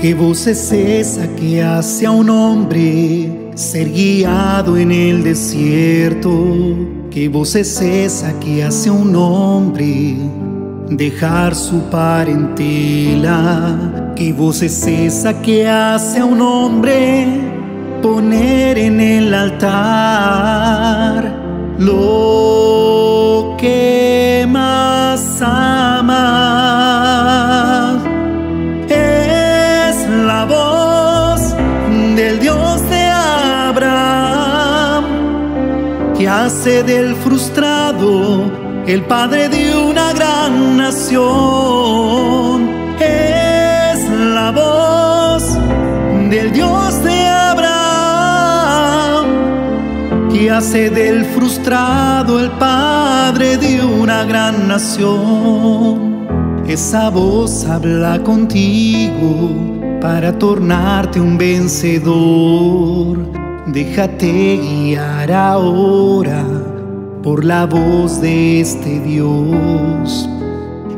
¿Qué voz es esa que hace a un hombre ser guiado en el desierto? ¿Qué voz es esa que hace a un hombre dejar su parentela? ¿Qué voz es esa que hace a un hombre poner en el altar lo que más ama? Es la voz del Dios de Abraham, que hace del frustrado el padre de una gran nación. Es la voz del Dios de Abraham, que hace del frustrado el padre de una gran nación. Esa voz habla contigo para tornarte un vencedor. Déjate guiar ahora por la voz de este Dios,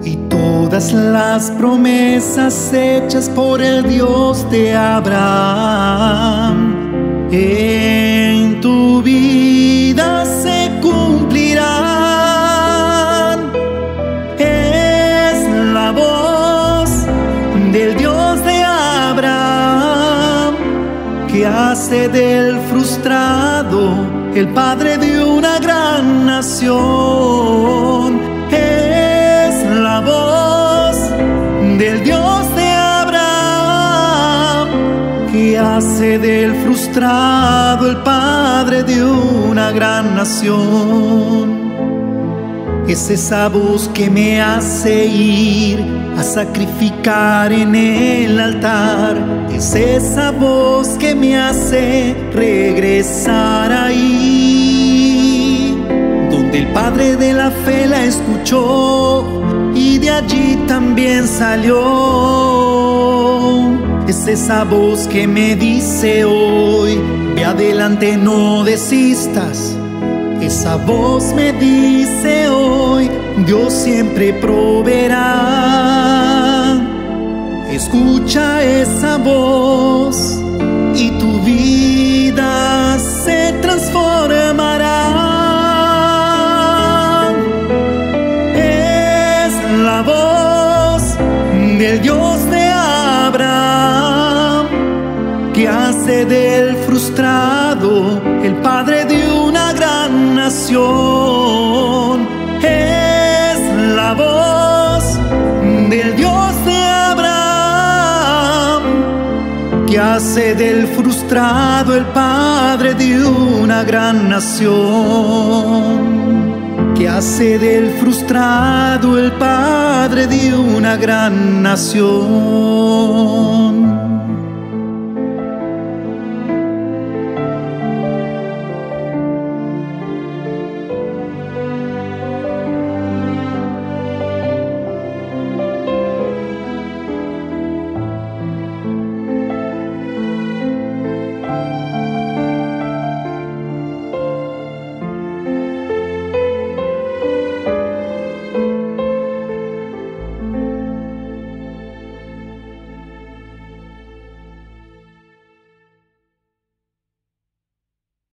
y todas las promesas hechas por el Dios de Abraham en tu vida se cumplirán. Es la voz del Dios de Abraham, que hace del frustrado el padre de una gran nación. Es la voz del Dios de Abraham, que hace del frustrado el padre de una gran nación. Es esa voz que me hace ir a sacrificar en el altar. Es esa voz que me hace regresar ahí donde el padre de la fe la escuchó y de allí también salió. Es esa voz que me dice hoy: ve adelante, no desistas. Esa voz me dice hoy: Dios siempre proveerá. Escucha esa voz y tu vida se transformará. Es la voz del Dios de Abraham, que hace del frustrado el padre de una gran nación. Es la voz del Dios de Abraham, que hace del frustrado el padre de una gran nación. Que hace del frustrado el padre de una gran nación.